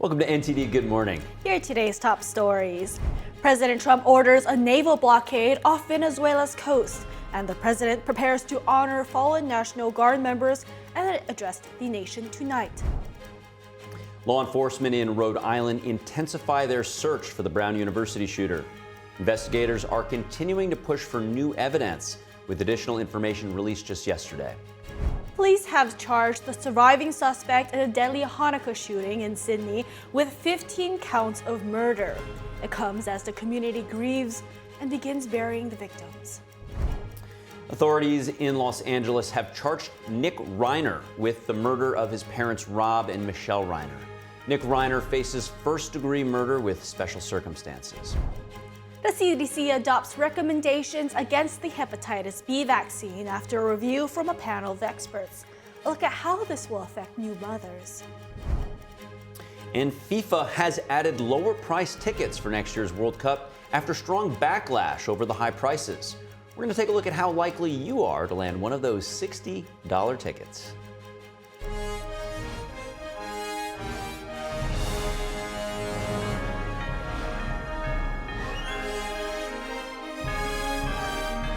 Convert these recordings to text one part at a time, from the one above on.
Welcome to NTD Good Morning. Here are today's top stories. President Trump orders a naval blockade off Venezuela's coast, and the president prepares to honor fallen National Guard members and address the nation tonight. Law enforcement in Rhode Island intensify their search for the Brown University shooter. Investigators are continuing to push for new evidence, with additional information released just yesterday. Police have charged the surviving suspect in a deadly Hannukkah shooting in Sydney with 15 counts of murder. It comes as the community grieves and begins burying the victims. Authorities in Los Angeles have charged Nick Reiner with the murder of his parents Rob and Michelle Reiner. Nick Reiner faces first-degree murder with special circumstances. The CDC adopts recommendations against the Hepatitis B vaccine after a review from a panel of experts. A look at how this will affect new mothers. And FIFA has added lower price tickets for next year's World Cup after strong backlash over the high prices. We're going to take a look at how likely you are to land one of those $60 tickets.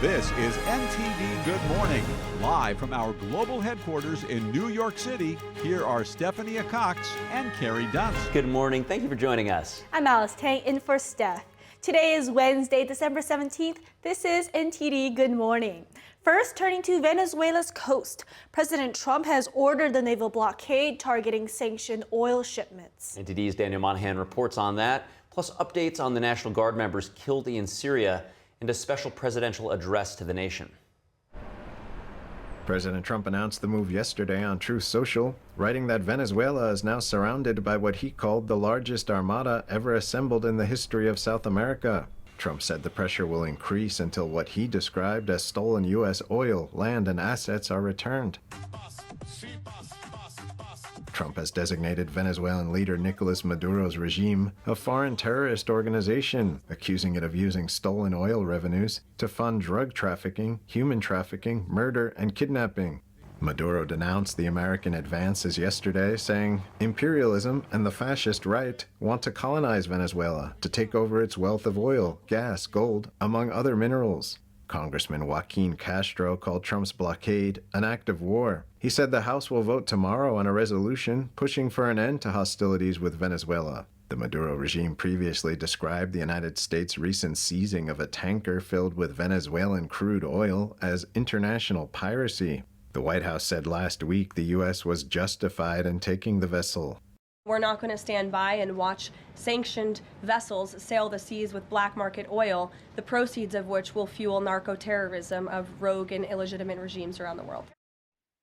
This is NTD Good Morning, live from our global headquarters in New York City. Here are Stephanie Cox and Carrie Dunst. Good morning. Thank you for joining us. I'm Alice Tang in for Steph. Today is Wednesday, December 17th. This is NTD Good Morning. First, turning to Venezuela's coast, President Trump has ordered the naval blockade targeting sanctioned oil shipments. NTD's Daniel Monahan reports on that, plus updates on the National Guard members killed in Syria and a special presidential address to the nation. President Trump announced the move yesterday on Truth Social, writing that Venezuela is now surrounded by what he called the largest armada ever assembled in the history of South America. Trump said the pressure will increase until what he described as stolen U.S. oil, land, and assets are returned. Trump has designated Venezuelan leader Nicolás Maduro's regime a foreign terrorist organization, accusing it of using stolen oil revenues to fund drug trafficking, human trafficking, murder, and kidnapping. Maduro denounced the American advances yesterday, saying imperialism and the fascist right want to colonize Venezuela to take over its wealth of oil, gas, gold, among other minerals. Congressman Joaquin Castro called Trump's blockade an act of war. He said the House will vote tomorrow on a resolution pushing for an end to hostilities with Venezuela. The Maduro regime previously described the United States' recent seizing of a tanker filled with Venezuelan crude oil as international piracy. The White House said last week the U.S. was justified in taking the vessel. We're not going to stand by and watch sanctioned vessels sail the seas with black market oil, the proceeds of which will fuel narco-terrorism of rogue and illegitimate regimes around the world.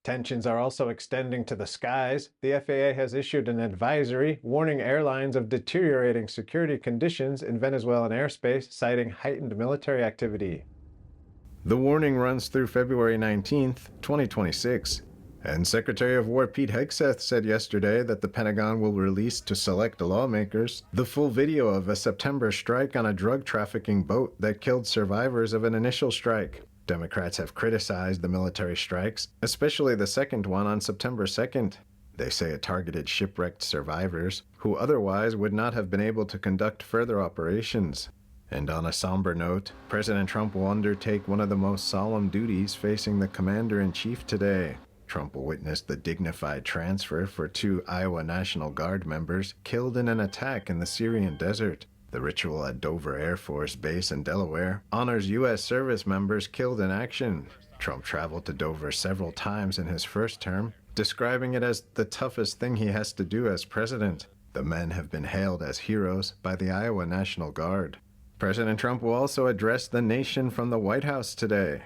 Tensions are also extending to the skies. The FAA has issued an advisory warning airlines of deteriorating security conditions in Venezuelan airspace, citing heightened military activity. The warning runs through February 19th, 2026. And Secretary of War Pete Hegseth said yesterday that the Pentagon will release to select lawmakers the full video of a September strike on a drug trafficking boat that killed survivors of an initial strike. Democrats have criticized the military strikes, especially the second one on September 2nd. They say it targeted shipwrecked survivors who otherwise would not have been able to conduct further operations. And on a somber note, President Trump will undertake one of the most solemn duties facing the commander-in-chief today. Trump will witness the dignified transfer for 2 Iowa National Guard members killed in an attack in the Syrian desert. The ritual at Dover Air Force Base in Delaware honors U.S. service members killed in action. Trump traveled to Dover several times in his first term, describing it as the toughest thing he has to do as president. The men have been hailed as heroes by the Iowa National Guard. President Trump will also address the nation from the White House today.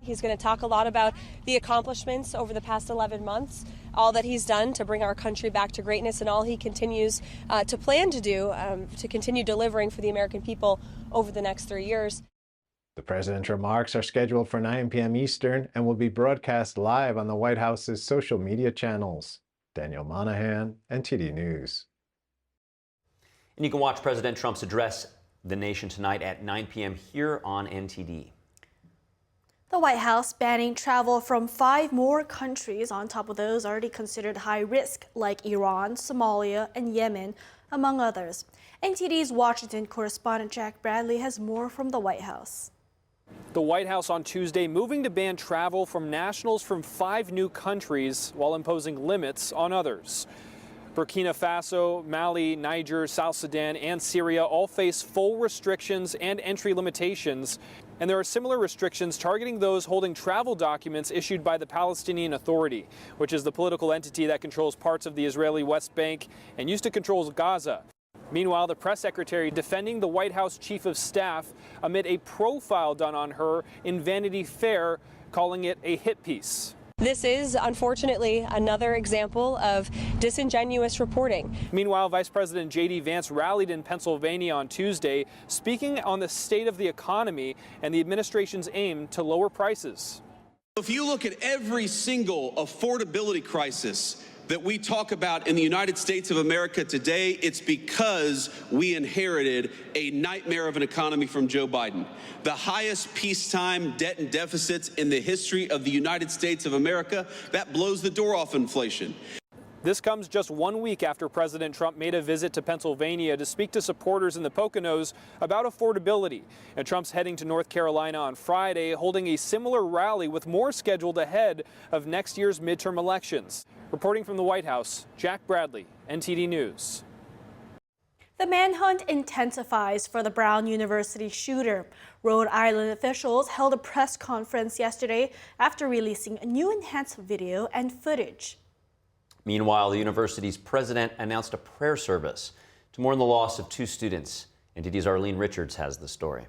He's going to talk a lot about the accomplishments over the past 11 months, all that he's done to bring our country back to greatness, and all he continues to plan to do to continue delivering for the American people over the next 3 years. The president's remarks are scheduled for 9 p.m. Eastern and will be broadcast live on the White House's social media channels. Daniel Monahan, NTD News. And you can watch President Trump's address the nation tonight at 9 p.m. here on NTD. The White House banning travel from 5 more countries on top of those already considered high risk, like Iran, Somalia, and Yemen, among others. NTD's Washington correspondent Jack Bradley has more from the White House. The White House on Tuesday moving to ban travel from nationals from 5 new countries while imposing limits on others. Burkina Faso, Mali, Niger, South Sudan, and Syria all face full restrictions and entry limitations. And there are similar restrictions targeting those holding travel documents issued by the Palestinian Authority, which is the political entity that controls parts of the Israeli West Bank and used to control Gaza. Meanwhile, the press secretary defending the White House chief of staff amid a profile done on her in Vanity Fair, calling it a hit piece. This is, unfortunately, another example of disingenuous reporting. Meanwhile, Vice President J.D. Vance rallied in Pennsylvania on Tuesday, speaking on the state of the economy and the administration's aim to lower prices. If you look at every single affordability crisis that we talk about in the United States of America today, it's because we inherited a nightmare of an economy from Joe Biden. The highest peacetime debt and deficits in the history of the United States of America. That blows the door off inflation. This comes just 1 week after President Trump made a visit to Pennsylvania to speak to supporters in the Poconos about affordability. And Trump's heading to North Carolina on Friday, holding a similar rally with more scheduled ahead of next year's midterm elections. Reporting from the White House, Jack Bradley, NTD News. The manhunt intensifies for the Brown University shooter. Rhode Island officials held a press conference yesterday after releasing a new enhanced video and footage. Meanwhile, the university's president announced a prayer service to mourn the loss of 2 students. NTD's Arlene Richards has the story.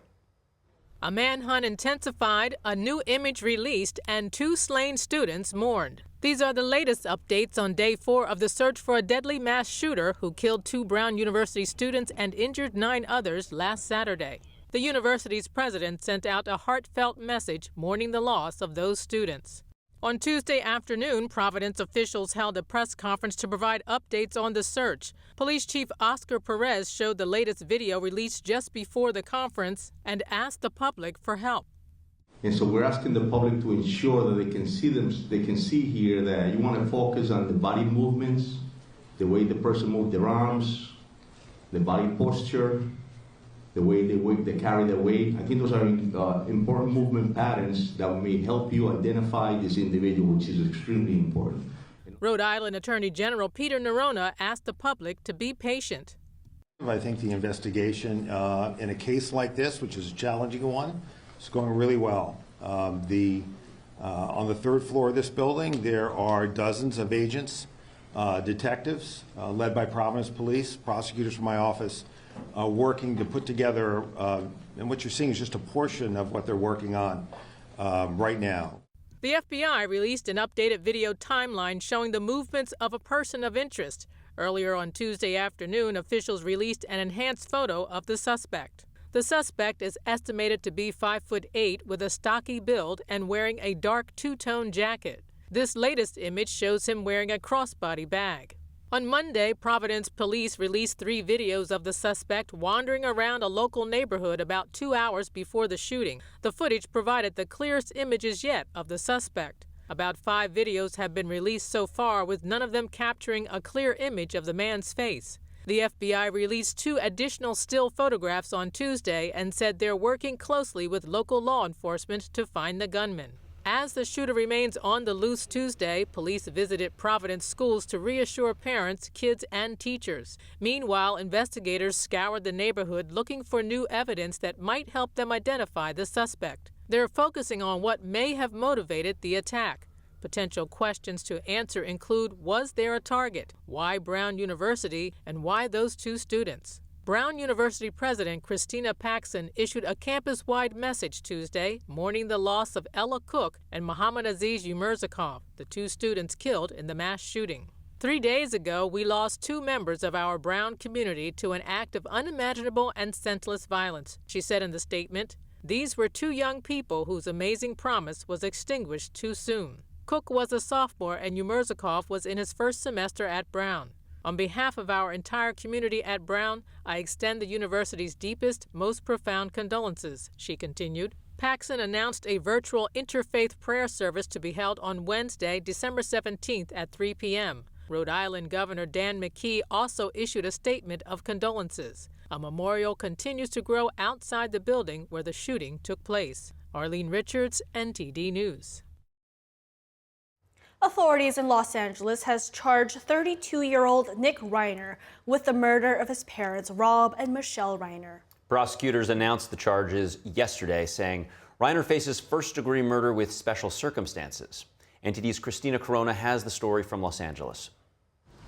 A manhunt intensified, a new image released, and 2 slain students mourned. These are the latest updates on day 4 of the search for a deadly mass shooter who killed 2 Brown University students and injured 9 others last Saturday. The university's president sent out a heartfelt message mourning the loss of those students. On Tuesday afternoon, Providence officials held a press conference to provide updates on the search. Police Chief Oscar Perez showed the latest video released just before the conference and asked the public for help. And so we're asking the public to ensure that they can see here that you want to focus on the body movements, the way the person moved their arms, the body posture, the way they carry their weight. I think those are important movement patterns that may help you identify this individual, which is extremely important. Rhode Island Attorney General Peter Nerona asked the public to be patient. I think the investigation in a case like this, which is a challenging one, is going really well. On the 3rd floor of this building, there are dozens of agents, detectives, led by Providence Police, prosecutors from my office, working to put together, and what you're seeing is just a portion of what they're working on right now. The FBI released an updated video timeline showing the movements of a person of interest. Earlier on Tuesday afternoon, officials released an enhanced photo of the suspect. The suspect is estimated to be 5'8" with a stocky build and wearing a dark 2-tone jacket. This latest image shows him wearing a crossbody bag. On Monday, Providence police released 3 videos of the suspect wandering around a local neighborhood about 2 hours before the shooting. The footage provided the clearest images yet of the suspect. About 5 videos have been released so far, with none of them capturing a clear image of the man's face. The FBI released 2 additional still photographs on Tuesday and said they're working closely with local law enforcement to find the gunman. As the shooter remains on the loose Tuesday, police visited Providence schools to reassure parents, kids, and teachers. Meanwhile, investigators scoured the neighborhood looking for new evidence that might help them identify the suspect. They're focusing on what may have motivated the attack. Potential questions to answer include, was there a target? Why Brown University? And why those 2 students? Brown University President Christina Paxson issued a campus-wide message Tuesday mourning the loss of Ella Cook and Mohammad Aziz Umerzakov, the 2 students killed in the mass shooting. 3 days ago, we lost 2 members of our Brown community to an act of unimaginable and senseless violence, she said in the statement. These were 2 young people whose amazing promise was extinguished too soon. Cook was a sophomore and Umerzakov was in his first semester at Brown. On behalf of our entire community at Brown, I extend the university's deepest, most profound condolences, she continued. Paxson announced a virtual interfaith prayer service to be held on Wednesday, December 17th at 3 p.m. Rhode Island Governor Dan McKee also issued a statement of condolences. A memorial continues to grow outside the building where the shooting took place. Arlene Richards, NTD News. Authorities in Los Angeles has charged 32-year-old Nick Reiner with the murder of his parents, Rob and Michelle Reiner. Prosecutors announced the charges yesterday, saying Reiner faces first-degree murder with special circumstances. NTD's Christina Corona has the story from Los Angeles.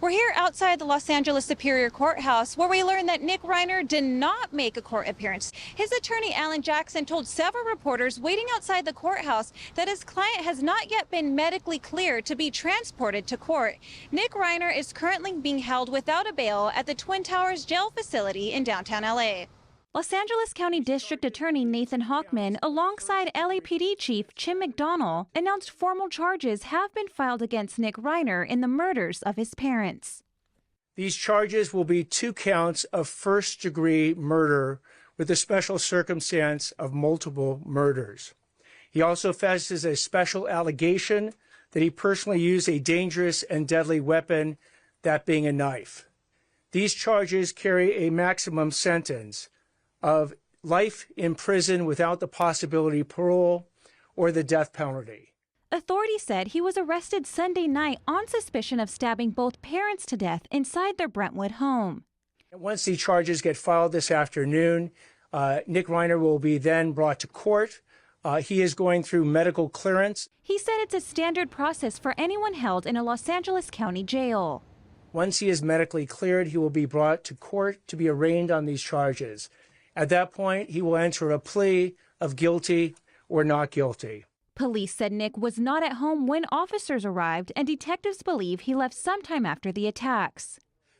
We're here outside the Los Angeles Superior Courthouse, where we learned that Nick Reiner did not make a court appearance. His attorney, Alan Jackson, told several reporters waiting outside the courthouse that his client has not yet been medically cleared to be transported to court. Nick Reiner is currently being held without a bail at the Twin Towers jail facility in downtown L.A. Los Angeles County District Attorney Nathan Hochman, alongside LAPD Chief Jim McDonnell, announced formal charges have been filed against Nick Reiner in the murders of his parents. These charges will be 2 counts of first-degree murder with the special circumstance of multiple murders. He also faces a special allegation that he personally used a dangerous and deadly weapon, that being a knife. These charges carry a maximum sentence of life in prison without the possibility of parole or the death penalty. Authorities said he was arrested Sunday night on suspicion of stabbing both parents to death inside their Brentwood home. Once the charges get filed this afternoon, Nick Reiner will be then brought to court. He is going through medical clearance. He said it's a standard process for anyone held in a Los Angeles County jail. Once he is medically cleared, he will be brought to court to be arraigned on these charges. At that point, he will enter a plea of guilty or not guilty. Police said Nick was not at home when officers arrived, and detectives believe he left sometime after the attacks.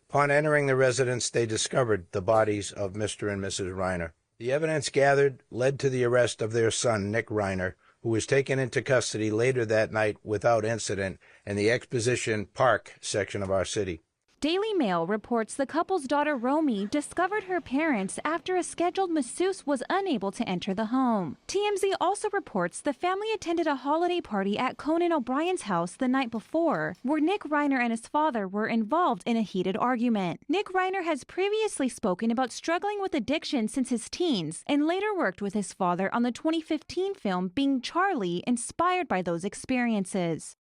Upon entering the residence, they discovered the bodies of Mr. and Mrs. Reiner. The evidence gathered led to the arrest of their son, Nick Reiner, who was taken into custody later that night without incident in the Exposition Park section of our city. Daily Mail reports the couple's daughter, Romy, discovered her parents after a scheduled masseuse was unable to enter the home. TMZ also reports the family attended a holiday party at Conan O'Brien's house the night before, where Nick Reiner and his father were involved in a heated argument. Nick Reiner has previously spoken about struggling with addiction since his teens and later worked with his father on the 2015 film Being Charlie, inspired by those experiences.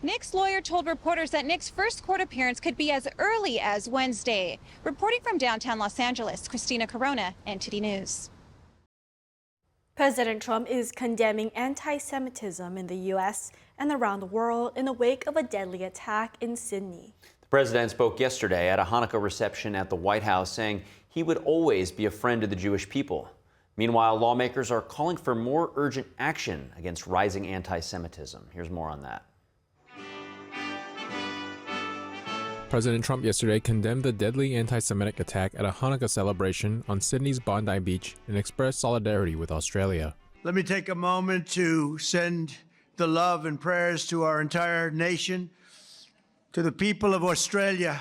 Nick's lawyer told reporters that Nick's first court appearance could be as early as Wednesday. Reporting from downtown Los Angeles, Christina Corona, NTD News. President Trump is condemning anti-Semitism in the U.S. and around the world in the wake of a deadly attack in Sydney. The president spoke yesterday at a Hannukkah reception at the White House, saying he would always be a friend of the Jewish people. Meanwhile, lawmakers are calling for more urgent action against rising anti-Semitism. Here's more on that. President Trump yesterday condemned the deadly anti-Semitic attack at a Hanukkah celebration on Sydney's Bondi Beach and expressed solidarity with Australia. Let me take a moment to send the love and prayers to our entire nation, to the people of Australia,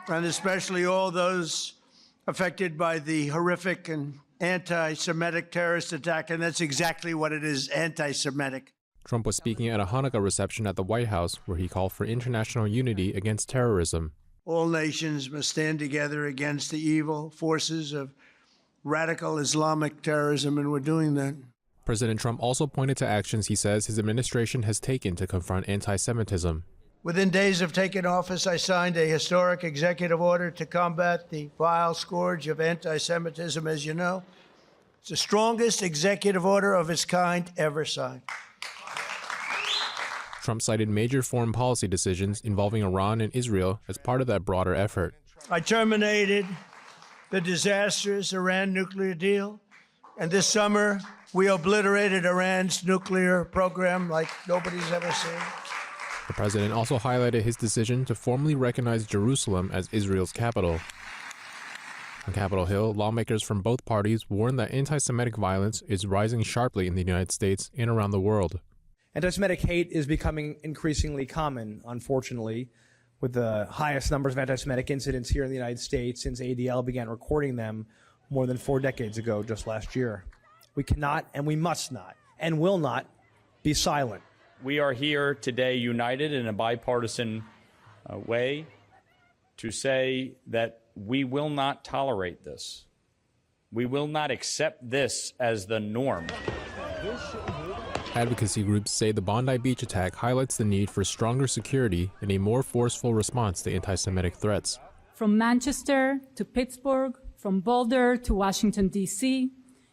and especially all those affected by the horrific and anti-Semitic terrorist attack, and that's exactly what it is, anti-Semitic. Trump was speaking at a Hanukkah reception at the White House, where he called for international unity against terrorism. All nations must stand together against the evil forces of radical Islamic terrorism, and we're doing that. President Trump also pointed to actions he says his administration has taken to confront anti-Semitism. Within days of taking office, I signed a historic executive order to combat the vile scourge of anti-Semitism, as you know. It's the strongest executive order of its kind ever signed. Trump cited major foreign policy decisions involving Iran and Israel as part of that broader effort. I terminated the disastrous Iran nuclear deal, and this summer we obliterated Iran's nuclear program like nobody's ever seen. The president also highlighted his decision to formally recognize Jerusalem as Israel's capital. On Capitol Hill, lawmakers from both parties warned that anti-Semitic violence is rising sharply in the United States and around the world. Anti-Semitic hate is becoming increasingly common, unfortunately, with the highest numbers of anti-Semitic incidents here in the United States since ADL began recording them more than 4 decades ago, just last year. We cannot and we must not and will not be silent. We are here today united in a bipartisan way to say that we will not tolerate this. We will not accept this as the norm. Advocacy groups say the Bondi beach attack highlights the need for stronger security and a more forceful response to anti-Semitic threats. From Manchester to Pittsburgh, from Boulder to Washington, D.C.,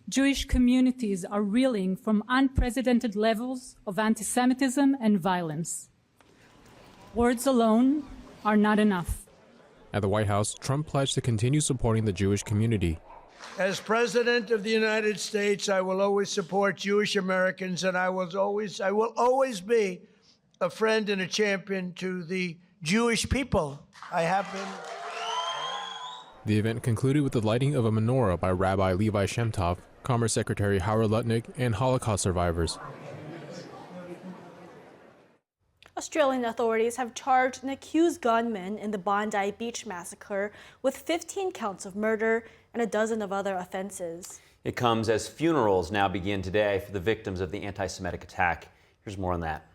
Jewish communities are reeling from unprecedented levels of anti-Semitism and violence. Words alone are not enough. At the White House, Trump pledged to continue supporting the Jewish community. As President of the United States, I will always support Jewish Americans, and I will always be a friend and a champion to the Jewish people. I have been. The event concluded with the lighting of a menorah by Rabbi Levi Shemtov, Commerce Secretary Howard Lutnick, and Holocaust survivors. Australian authorities have charged an accused gunman in the Bondi Beach massacre with 15 counts of murder and a dozen of other offenses. It comes as funerals now begin today for the victims of the anti-Semitic attack. Here's more on that.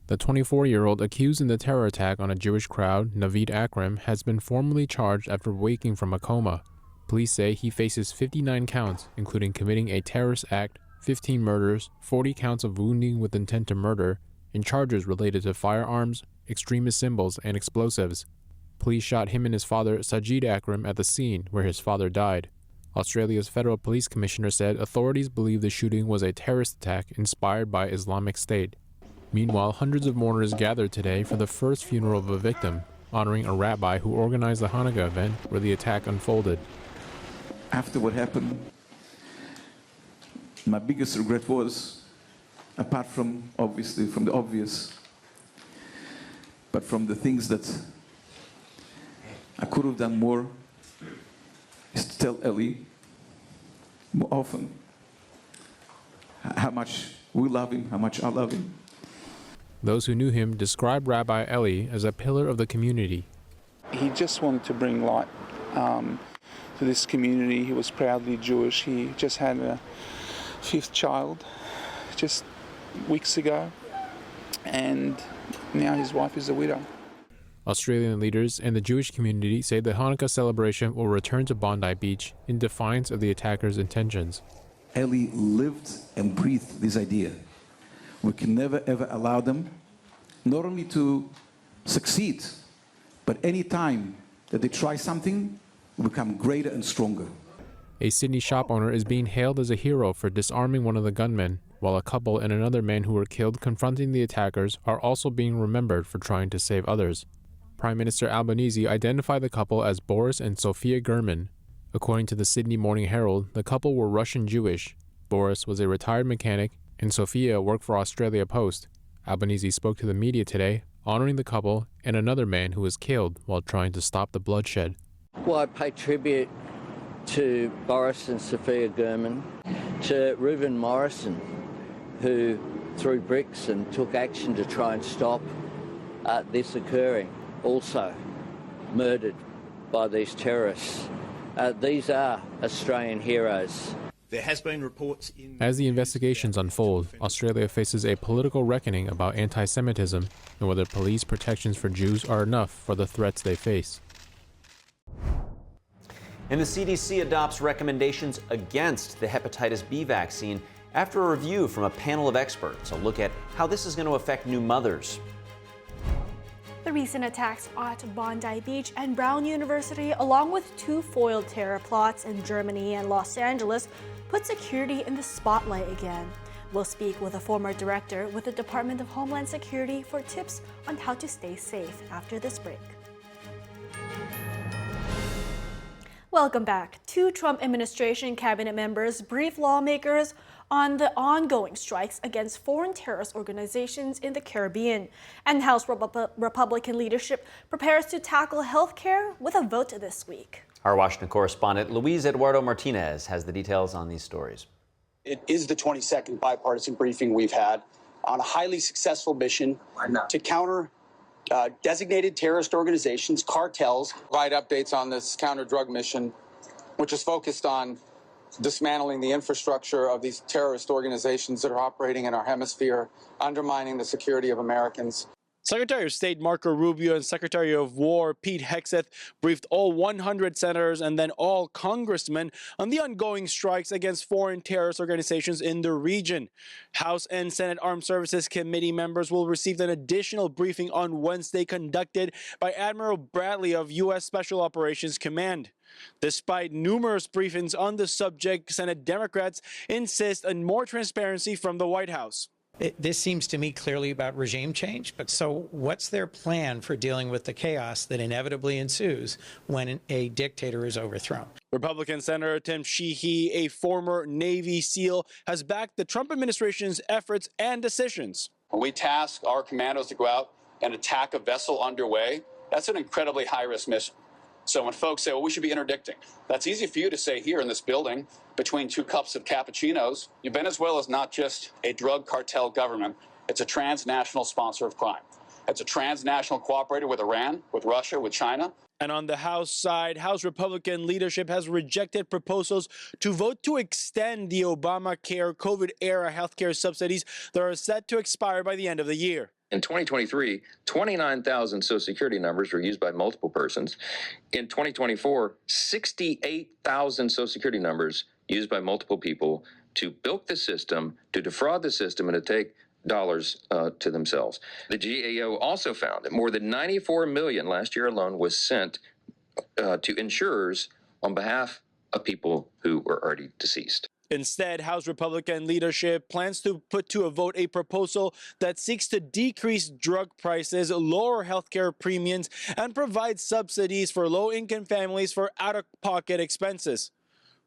The 24-year-old accused in the terror attack on a Jewish crowd, Navid Akram, has been formally charged after waking from a coma. Police say he faces 59 counts, including committing a terrorist act, 15 murders, 40 counts of wounding with intent to murder, and charges related to firearms, extremist symbols, and explosives. Police shot him and his father, Sajid Akram, at the scene where his father died. Australia's federal police commissioner said authorities believe the shooting was a terrorist attack inspired by Islamic State. Meanwhile, hundreds of mourners gathered today for the first funeral of a victim, honoring a rabbi who organized the Hannukkah event where the attack unfolded. After what happened, my biggest regret was, apart from, obviously, from the obvious, but from the things that I could have done more, is to tell Ellie more often how much we love him, how much I love him. Those who knew him described Rabbi Eli as a pillar of the community. He just wanted to bring light to this community. He was proudly Jewish. He just had a 5th child just weeks ago, and now his wife is a widow. Australian leaders and the Jewish community say the Hanukkah celebration will return to Bondi Beach in defiance of the attackers' intentions. Eli lived and breathed this idea. We can never ever allow them not only to succeed, but any time that they try something, we become greater and stronger. A Sydney shop owner is being hailed as a hero for disarming one of the gunmen, while a couple and another man who were killed confronting the attackers are also being remembered for trying to save others. Prime Minister Albanese identified the couple as Boris and Sophia Gunman. According to the Sydney Morning Herald, the couple were Russian Jewish. Boris was a retired mechanic, and Sophia worked for Australia Post. Albanese spoke to the media today, honoring the couple and another man who was killed while trying to stop the bloodshed. Well, I pay tribute to Boris and Sophia Gunman, to Reuben Morrison, who threw bricks and took action to try and stop this occurring, also murdered by these terrorists. These are Australian heroes. There has been reports in... As the investigations unfold, Australia faces a political reckoning about anti-Semitism and whether police protections for Jews are enough for the threats they face. And the CDC adopts recommendations against the hepatitis B vaccine after a review from a panel of experts. A look at how this is going to affect new mothers. The recent attacks at Bondi Beach and Brown University, along with 2 foiled terror plots in Germany and Los Angeles, put security in the spotlight again. We'll speak with a former director with the Department of Homeland Security for tips on how to stay safe after this break. Welcome back. 2 Trump administration cabinet members brief lawmakers on the ongoing strikes against foreign terrorist organizations in the Caribbean. And House Republican leadership prepares to tackle health care with a vote this week. Our Washington correspondent Luis Eduardo Martinez has the details on these stories. It is the 22nd bipartisan briefing we've had on a highly successful mission to counter designated terrorist organizations, cartels. Provide updates on this counter-drug mission, which is focused on dismantling the infrastructure of these terrorist organizations that are operating in our hemisphere, undermining the security of Americans. Secretary of State Marco Rubio and Secretary of War Pete Hegseth briefed all 100 senators and then all congressmen on the ongoing strikes against foreign terrorist organizations in the region. House and Senate Armed Services Committee members will receive an additional briefing on Wednesday conducted by Admiral Bradley of U.S. Special Operations Command. Despite numerous briefings on the subject, Senate Democrats insist on more transparency from the White House. This seems to me clearly about regime change, but so what's their plan for dealing with the chaos that inevitably ensues when a dictator is overthrown? Republican Senator Tim Sheehy, a former Navy SEAL, has backed the Trump administration's efforts and decisions. When we task our commandos to go out and attack a vessel underway, that's an incredibly high-risk mission. So when folks say, well, we should be interdicting, that's easy for you to say here in this building between 2 cups of cappuccinos. Venezuela is not just a drug cartel government. It's a transnational sponsor of crime. It's a transnational cooperator with Iran, with Russia, with China. And on the House side, House Republican leadership has rejected proposals to vote to extend the Obamacare COVID-era healthcare subsidies that are set to expire by the end of the year. In 2023, 29,000 Social Security numbers were used by multiple persons. In 2024, 68,000 Social Security numbers used by multiple people to bilk the system, to defraud the system, and to take dollars to themselves. The GAO also found that more than 94 million last year alone was sent to insurers on behalf of people who were already deceased. Instead, House Republican leadership plans to put to a vote a proposal that seeks to decrease drug prices, lower healthcare premiums, and provide subsidies for low-income families for out-of-pocket expenses.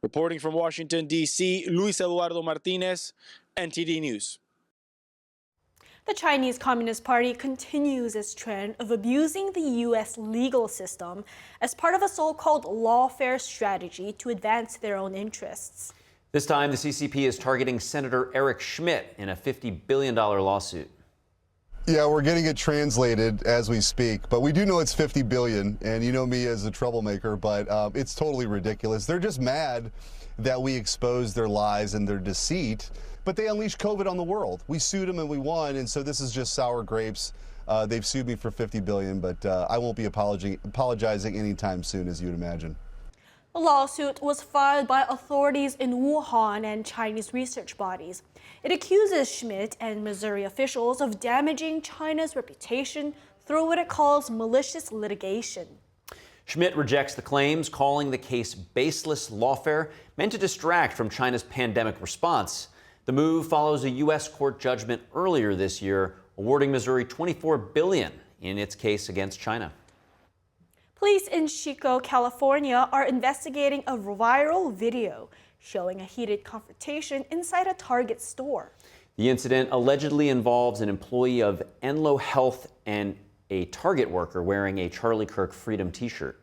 Reporting from Washington, D.C., Luis Eduardo Martinez, NTD News. The Chinese Communist Party continues its trend of abusing the U.S. legal system as part of a so-called lawfare strategy to advance their own interests. This time, the CCP is targeting Senator Eric Schmitt in a $50 billion lawsuit. Yeah, we're getting it translated as we speak, but we do know it's $50 billion, and you know me as a troublemaker, but it's totally ridiculous. They're just mad that we exposed their lies and their deceit, but they unleashed COVID on the world. We sued them and we won, and so this is just sour grapes. They've sued me for $50 billion, but I won't be apologizing anytime soon, as you'd imagine. The lawsuit was filed by authorities in Wuhan and Chinese research bodies. It accuses Schmitt and Missouri officials of damaging China's reputation through what it calls malicious litigation. Schmitt rejects the claims, calling the case baseless lawfare meant to distract from China's pandemic response. The move follows a U.S. court judgment earlier this year awarding Missouri $24 billion in its case against China. Police in Chico, California are investigating a viral video showing a heated confrontation inside a Target store. The incident allegedly involves an employee of Enlo Health and a Target worker wearing a Charlie Kirk Freedom t-shirt.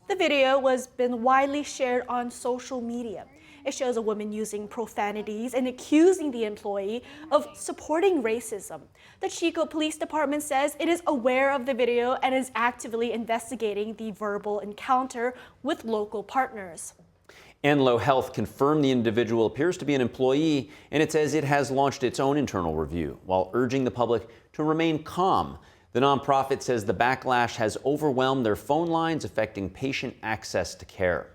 The video has been widely shared on social media. It shows a woman using profanities and accusing the employee of supporting racism. The Chico Police Department says it is aware of the video and is actively investigating the verbal encounter with local partners. Enlo Health confirmed the individual appears to be an employee, and it says it has launched its own internal review while urging the public to remain calm. The nonprofit says the backlash has overwhelmed their phone lines, affecting patient access to care.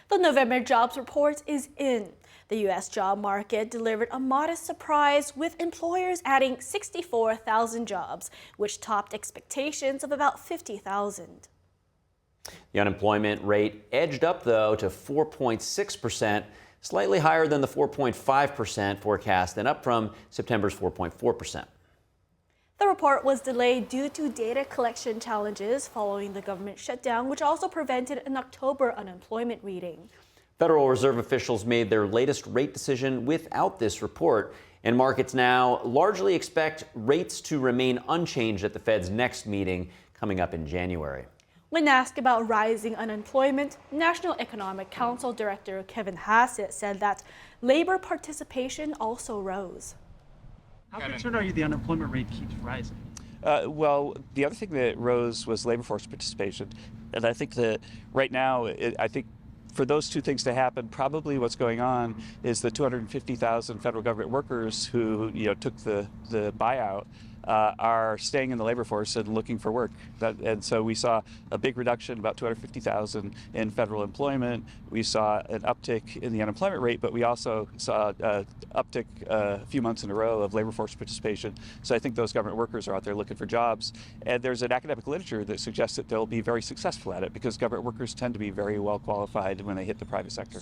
The November jobs report is in. The U.S. job market delivered a modest surprise, with employers adding 64,000 jobs, which topped expectations of about 50,000. The unemployment rate edged up, though, to 4.6%, slightly higher than the 4.5% forecast and up from September's 4.4%. The report was delayed due to data collection challenges following the government shutdown, which also prevented an October unemployment reading. Federal Reserve officials made their latest rate decision without this report, and markets now largely expect rates to remain unchanged at the Fed's next meeting coming up in January. When asked about rising unemployment, National Economic Council Director Kevin Hassett said that labor participation also rose. How concerned are you the unemployment rate keeps rising? Well, the other thing that rose was labor force participation. And I think that right now, I think for those two things to happen, probably what's going on is the 250,000 federal government workers who took the buyout are staying in the labor force and looking for work. And so we saw a big reduction, about 250,000 in federal employment. We saw an uptick in the unemployment rate, but we also saw an uptick a few months in a row of labor force participation. So I think those government workers are out there looking for jobs. And there's an academic literature that suggests that they'll be very successful at it because government workers tend to be very well qualified when they hit the private sector.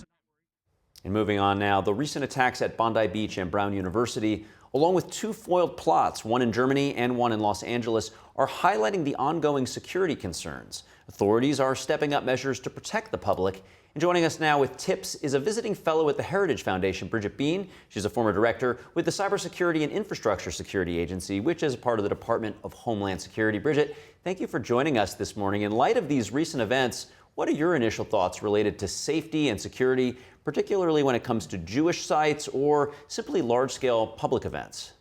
And moving on now, the recent attacks at Bondi Beach and Brown University, along with two foiled plots, one in Germany and one in Los Angeles, are highlighting the ongoing security concerns. Authorities are stepping up measures to protect the public. And joining us now with tips is a visiting fellow at the Heritage Foundation, Bridget Bean. She's a former director with the Cybersecurity and Infrastructure Security Agency, which is part of the Department of Homeland Security. Bridget, thank you for joining us this morning. In light of these recent events, what are your initial thoughts related to safety and security, particularly when it comes to Jewish sites or simply large-scale public events?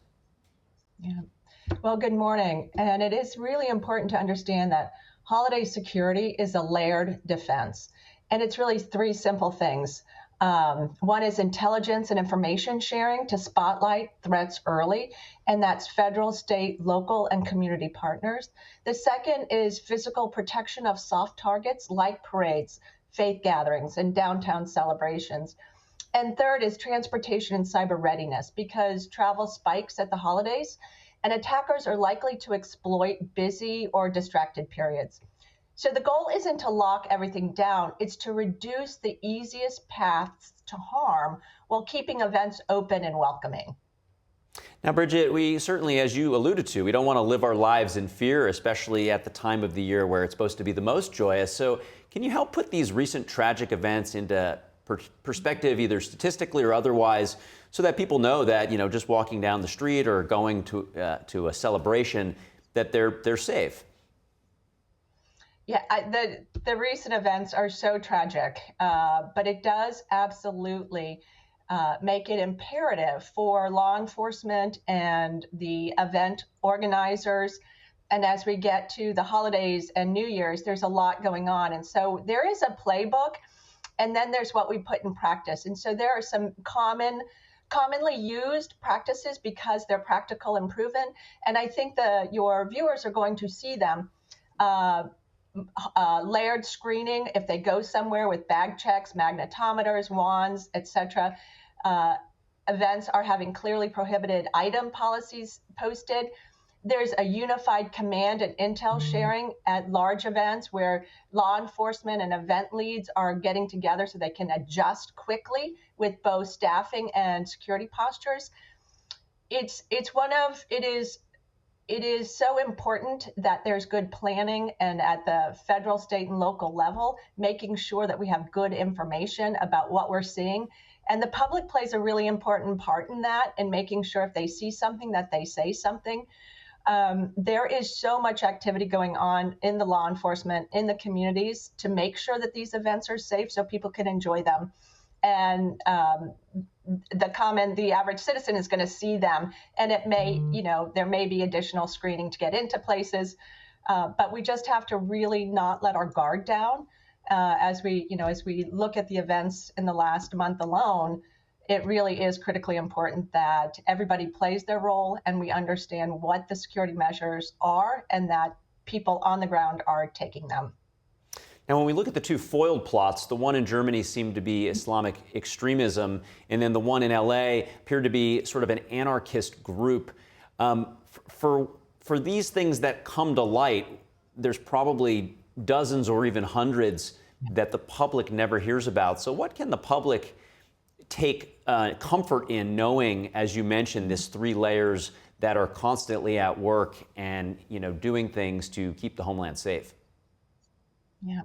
Yeah. Well, good morning. And it is really important to understand that holiday security is a layered defense. And it's really three simple things. One is intelligence and information sharing to spotlight threats early, and that's federal, state, local, and community partners. The second is physical protection of soft targets like parades, faith gatherings, and downtown celebrations. And third is transportation and cyber readiness, because travel spikes at the holidays, and attackers are likely to exploit busy or distracted periods. So the goal isn't to lock everything down, it's to reduce the easiest paths to harm while keeping events open and welcoming. Now, Bridget, we certainly, as you alluded to, we don't want to live our lives in fear, especially at the time of the year where it's supposed to be the most joyous. So can you help put these recent tragic events into perspective, either statistically or otherwise, so that people know that, just walking down the street or going to a celebration, that they're safe? Yeah, the recent events are so tragic, but it does absolutely make it imperative for law enforcement and the event organizers. And as we get to the holidays and New Year's, there's a lot going on. And so there is a playbook, and then there's what we put in practice. And so there are some commonly used practices because they're practical and proven. And I think your viewers are going to see them. Layered screening if they go somewhere with bag checks, magnetometers, wands, etc. Events are having clearly prohibited item policies posted. There's a unified command and intel sharing at large events where law enforcement and event leads are getting together so they can adjust quickly with both staffing and security postures. It is so important that there's good planning, and at the federal, state, and local level, making sure that we have good information about what we're seeing. And the public plays a really important part in that, in making sure if they see something that they say something. There is so much activity going on in the law enforcement, in the communities, to make sure that these events are safe so people can enjoy them. And the average citizen is going to see them, and it may, there may be additional screening to get into places, but we just have to really not let our guard down as we look at the events in the last month alone. It really is critically important that everybody plays their role and we understand what the security measures are and that people on the ground are taking them. Now, when we look at the two foiled plots, the one in Germany seemed to be Islamic extremism, and then the one in LA appeared to be sort of an anarchist group. For these things that come to light, there's probably dozens or even hundreds that the public never hears about. So what can the public take comfort in knowing, as you mentioned, this three layers that are constantly at work and, doing things to keep the homeland safe? Yeah.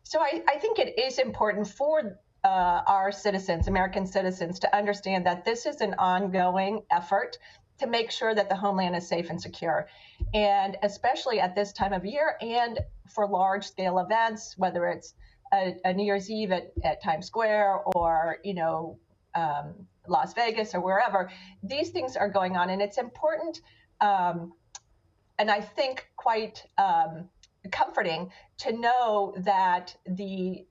So I think it is important for our citizens, American citizens, to understand that this is an ongoing effort to make sure that the homeland is safe and secure. And especially at this time of year and for large scale events, whether it's a New Year's Eve at Times Square or, Las Vegas or wherever, these things are going on. And it's important, and I think quite comforting to know that the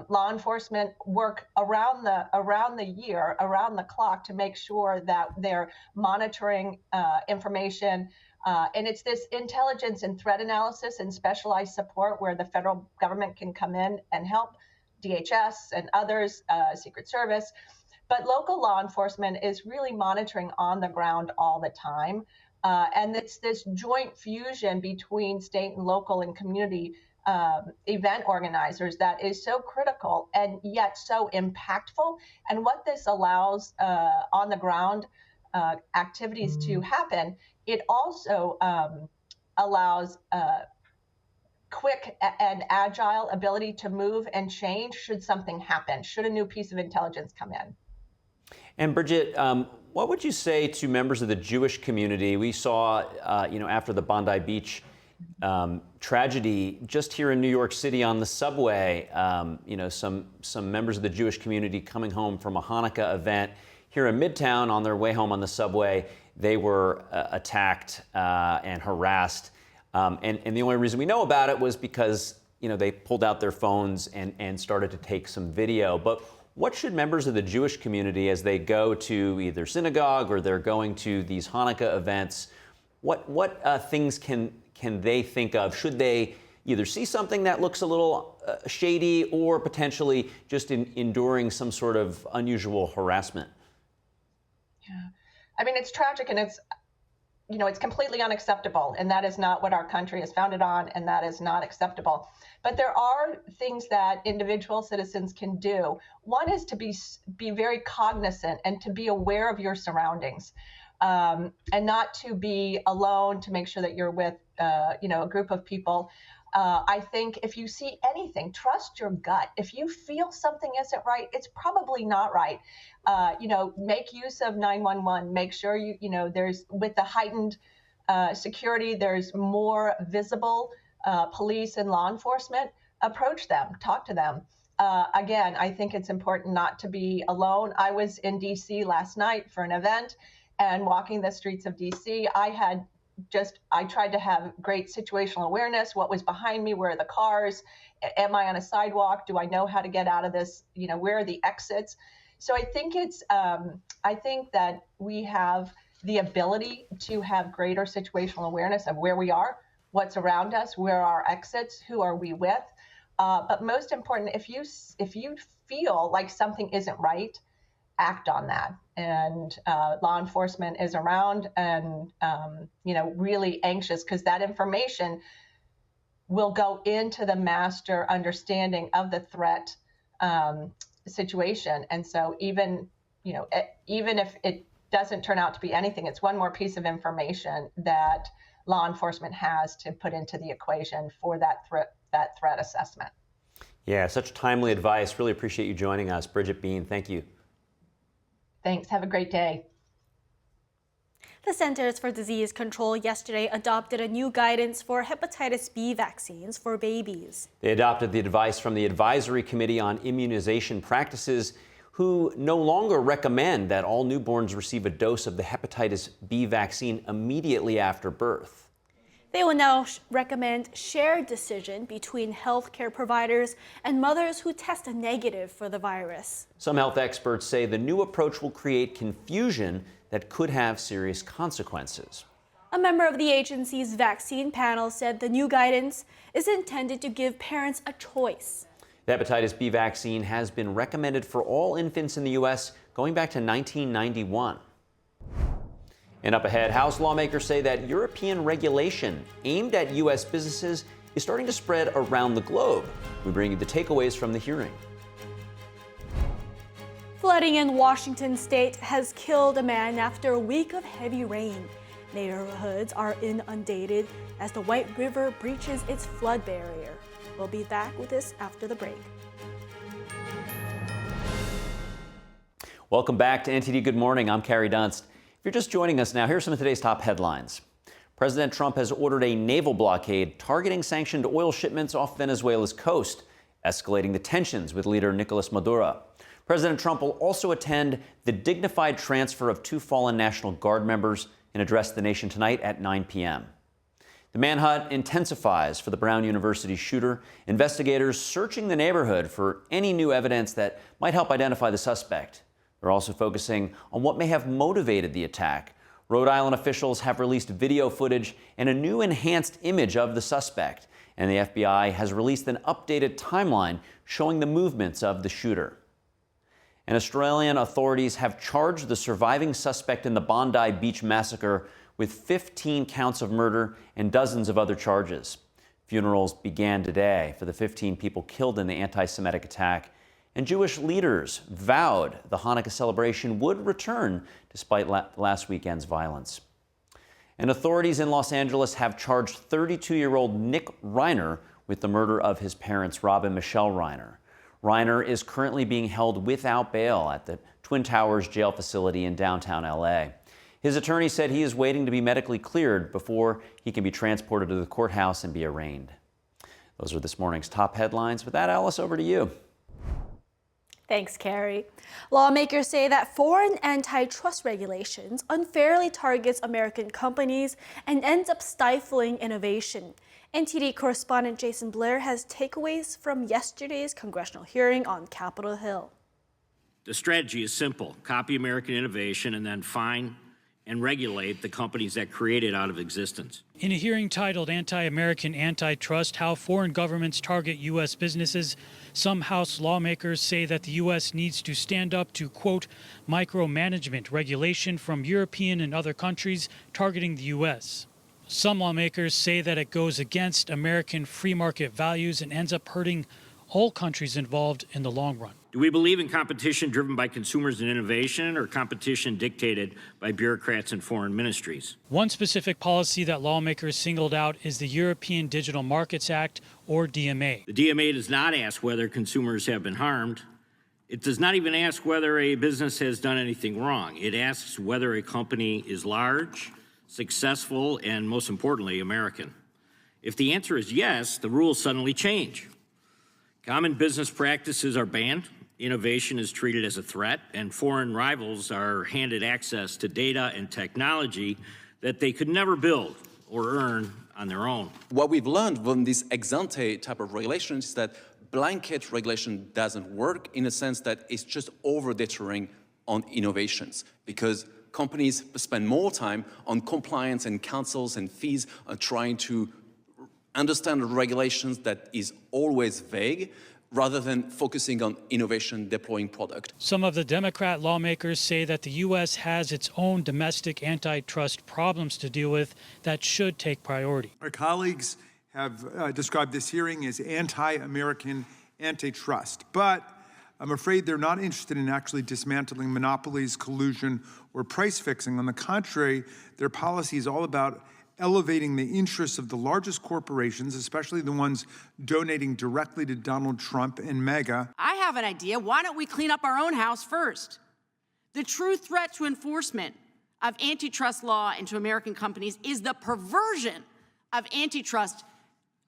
law enforcement work around the year, around the clock, to make sure that they're monitoring information. And it's this intelligence and threat analysis and specialized support where the federal government can come in and help, DHS and others, Secret Service. But local law enforcement is really monitoring on the ground all the time. And it's this joint fusion between state and local and community event organizers that is so critical and yet so impactful. And what this allows on the ground activities to happen, it also allows quick and agile ability to move and change should something happen, should a new piece of intelligence come in. And Bridget, what would you say to members of the Jewish community? We saw, after the Bondi Beach tragedy, just here in New York City on the subway, some members of the Jewish community coming home from a Hanukkah event here in Midtown. On their way home on the subway, they were attacked and harassed. And the only reason we know about it was because, they pulled out their phones and started to take some video. But what should members of the Jewish community, as they go to either synagogue or they're going to these Hanukkah events, what things can they think of? Should they either see something that looks a little shady or potentially just enduring some sort of unusual harassment? Yeah, I mean, it's tragic and it's completely unacceptable. And that is not what our country is founded on, and that is not acceptable. But there are things that individual citizens can do. One is to be very cognizant and to be aware of your surroundings, and not to be alone, to make sure that you're with, a group of people. I think if you see anything, trust your gut. If you feel something isn't right, it's probably not right. Make use of 911. Make sure there's, with the heightened security, there's more visible police and law enforcement. Approach them, talk to them. Again, I think it's important not to be alone. I was in DC last night for an event, and walking the streets of DC, I tried to have great situational awareness. What was behind me? Where are the cars? Am I on a sidewalk? Do I know how to get out of this? Where are the exits? So I think I think that we have the ability to have greater situational awareness of where we are, what's around us, where are our exits, who are we with. But most important, if you feel like something isn't right, act on that. And law enforcement is around and, really anxious, because that information will go into the master understanding of the threat situation. And so even if it doesn't turn out to be anything, it's one more piece of information that law enforcement has to put into the equation for that threat assessment. Yeah, such timely advice. Really appreciate you joining us. Bridget Bean, thank you. Thanks. Have a great day. The Centers for Disease Control yesterday adopted a new guidance for hepatitis B vaccines for babies. They adopted the advice from the Advisory Committee on Immunization Practices, who no longer recommend that all newborns receive a dose of the hepatitis B vaccine immediately after birth. They will now recommend shared decision between healthcare providers and mothers who test negative for the virus. Some health experts say the new approach will create confusion that could have serious consequences. A member of the agency's vaccine panel said the new guidance is intended to give parents a choice. The hepatitis B vaccine has been recommended for all infants in the U.S. going back to 1991. And up ahead, House lawmakers say that European regulation aimed at U.S. businesses is starting to spread around the globe. We bring you the takeaways from the hearing. Flooding in Washington state has killed a man after a week of heavy rain. Neighborhoods are inundated as the White River breaches its flood barrier. We'll be back with this after the break. Welcome back to NTD Good Morning. I'm Carrie Dunst. If you're just joining us now, here are some of today's top headlines. President Trump has ordered a naval blockade targeting sanctioned oil shipments off Venezuela's coast, escalating the tensions with leader Nicolás Maduro. President Trump will also attend the dignified transfer of 2 fallen National Guard members and address the nation tonight at 9 p.m. The manhunt intensifies for the Brown University shooter. Investigators searching the neighborhood for any new evidence that might help identify the suspect. They're also focusing on what may have motivated the attack. Rhode Island officials have released video footage and a new enhanced image of the suspect. And the FBI has released an updated timeline showing the movements of the shooter. And Australian authorities have charged the surviving suspect in the Bondi Beach massacre with 15 counts of murder and dozens of other charges. Funerals began today for the 15 people killed in the anti-Semitic attack, and Jewish leaders vowed the Hannukkah celebration would return despite last weekend's violence. And authorities in Los Angeles have charged 32-year-old Nick Reiner with the murder of his parents, Rob and Michelle Reiner. Reiner is currently being held without bail at the Twin Towers jail facility in downtown LA. His attorney said he is waiting to be medically cleared before he can be transported to the courthouse and be arraigned. Those are this morning's top headlines. With that, Alice, over to you. Thanks, Carrie. Lawmakers say that foreign antitrust regulations unfairly targets American companies and ends up stifling innovation. NTD correspondent Jason Blair has takeaways from yesterday's congressional hearing on Capitol Hill. The strategy is simple: copy American innovation and then fine and regulate the companies that create it out of existence. In a hearing titled Anti-American Antitrust, How Foreign Governments Target U.S. Businesses, some House lawmakers say that the U.S. needs to stand up to, quote, micromanagement regulation from European and other countries targeting the U.S. Some lawmakers say that it goes against American free market values and ends up hurting all countries involved in the long run. Do we believe in competition driven by consumers and innovation, or competition dictated by bureaucrats and foreign ministries? One specific policy that lawmakers singled out is the European Digital Markets Act, or DMA. The DMA does not ask whether consumers have been harmed. It does not even ask whether a business has done anything wrong. It asks whether a company is large, successful, and most importantly, American. If the answer is yes, the rules suddenly change. Common business practices are banned, innovation is treated as a threat, and foreign rivals are handed access to data and technology that they could never build or earn on their own. What we've learned from this ex ante type of regulation is that blanket regulation doesn't work, in a sense that it's just over-deterring on innovations, because companies spend more time on compliance and councils and fees on trying to understand the regulations that is always vague, rather than focusing on innovation, deploying product. Some of the Democrat lawmakers say that the U.S. has its own domestic antitrust problems to deal with that should take priority. Our colleagues have described this hearing as anti-American antitrust, but I'm afraid they're not interested in actually dismantling monopolies, collusion, or price fixing. On the contrary, their policy is all about elevating the interests of the largest corporations, especially the ones donating directly to Donald Trump and MAGA. I have an idea. Why don't we clean up our own house first? The true threat to enforcement of antitrust law into American companies is the perversion of antitrust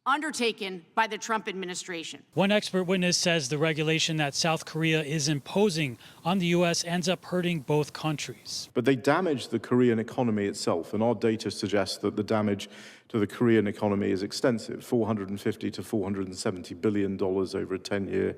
undertaken by the Trump administration. One expert witness says the regulation that South Korea is imposing on the U.S. ends up hurting both countries. But they damage the Korean economy itself, and our data suggests that the damage to the Korean economy is extensive, $450 to $470 billion over a 10-year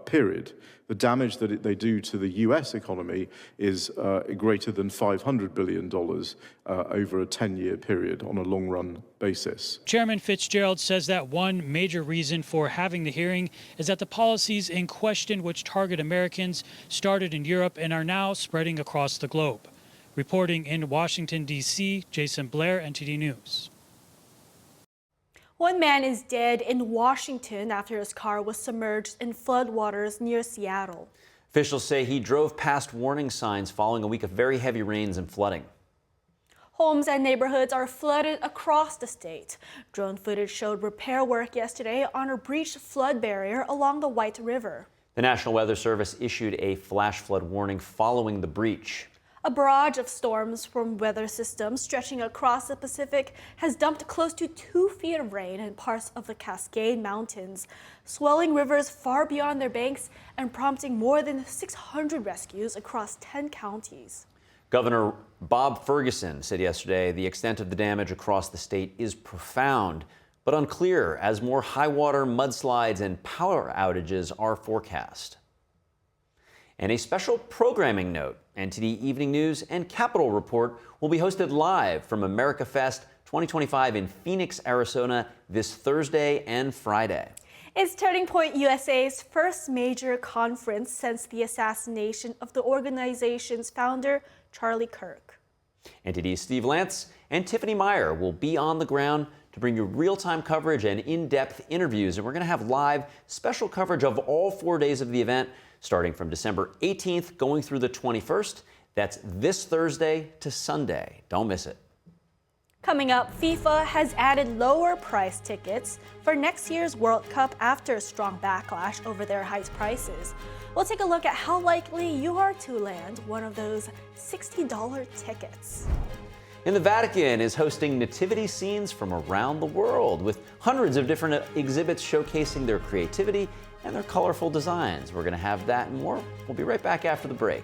period. The damage that they do to the U.S. economy is greater than $500 billion over a 10-year period on a long-run basis. Chairman Fitzgerald says that one major reason for having the hearing is that the policies in question, which target Americans, started in Europe and are now spreading across the globe. Reporting in Washington, D.C., Jason Blair, NTD News. One man is dead in Washington after his car was submerged in floodwaters near Seattle. Officials say he drove past warning signs following a week of very heavy rains and flooding. Homes and neighborhoods are flooded across the state. Drone footage showed repair work yesterday on a breached flood barrier along the White River. The National Weather Service issued a flash flood warning following the breach. A barrage of storms from weather systems stretching across the Pacific has dumped close to 2 feet of rain in parts of the Cascade Mountains, swelling rivers far beyond their banks and prompting more than 600 rescues across 10 counties. Governor Bob Ferguson said yesterday the extent of the damage across the state is profound, but unclear as more high water, mudslides, and power outages are forecast. And a special programming note, NTD Evening News and Capitol Report will be hosted live from America Fest 2025 in Phoenix, Arizona this Thursday and Friday. It's Turning Point USA's first major conference since the assassination of the organization's founder, Charlie Kirk. NTD's Steve Lance and Tiffany Meyer will be on the ground to bring you real-time coverage and in-depth interviews. And we're going to have live special coverage of all 4 days of the event, starting from December 18th, going through the 21st. That's this Thursday to Sunday. Don't miss it. Coming up, FIFA has added lower price tickets for next year's World Cup after a strong backlash over their high prices. We'll take a look at how likely you are to land one of those $60 tickets. And the Vatican is hosting nativity scenes from around the world with hundreds of different exhibits showcasing their creativity and their colorful designs. We're going to have that and more. We'll be right back after the break.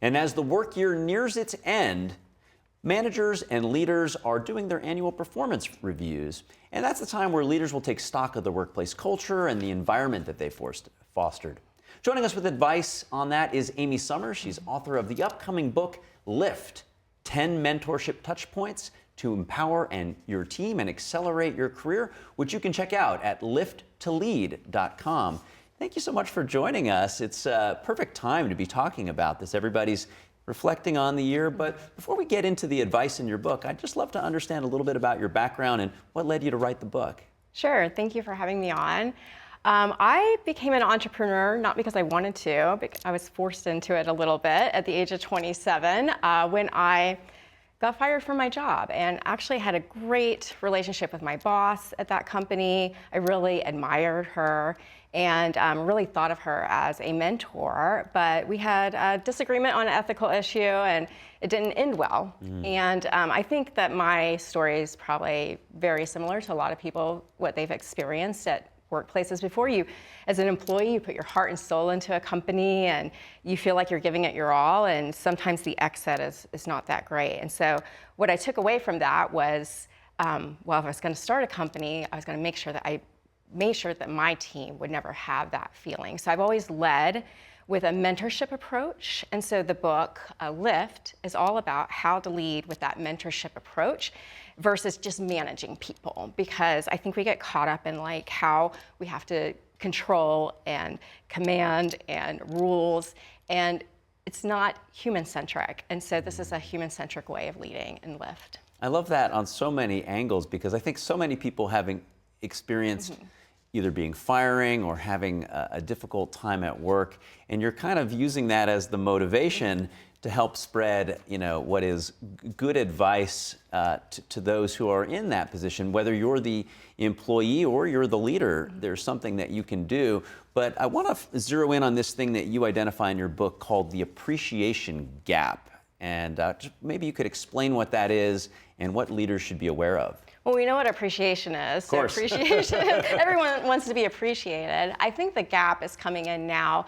And as the work year nears its end, managers and leaders are doing their annual performance reviews. And that's the time where leaders will take stock of the workplace culture and the environment that they fostered. Joining us with advice on that is Amy Summers. She's author of the upcoming book, Lift, 10 Mentorship Touchpoints to Empower your team and accelerate your career, which you can check out at lifttolead.com. Thank you so much for joining us. It's a perfect time to be talking about this. Everybody's reflecting on the year, but before we get into the advice in your book, I'd just love to understand a little bit about your background and what led you to write the book. Sure, thank you for having me on. I became an entrepreneur not because I wanted to, but I was forced into it a little bit at the age of 27 when I got fired from my job and actually had a great relationship with my boss at that company. I really admired her and really thought of her as a mentor, but we had a disagreement on an ethical issue and it didn't end well. And I think that my story is probably very similar to a lot of people, what they've experienced at workplaces before. You, as an employee, you put your heart and soul into a company and you feel like you're giving it your all, and sometimes the exit is not that great. And so what I took away from that was, well, if I was going to start a company, I was going to make sure that I made sure that my team would never have that feeling. So I've always led with a mentorship approach. And so the book, Lift, is all about how to lead with that mentorship approach versus just managing people. Because I think we get caught up in like how we have to control and command and rules, and it's not human-centric. And so this is a human-centric way of leading in Lift. I love that on so many angles because I think so many people having experienced either being firing or having a difficult time at work, and you're kind of using that as the motivation to help spread, what is good advice to those who are in that position. Whether you're the employee or you're the leader, there's something that you can do. But I want to zero in on this thing that you identify in your book called the appreciation gap. And maybe you could explain what that is and what leaders should be aware of. Well, we know what appreciation is. So appreciation, everyone wants to be appreciated. I think the gap is coming in now,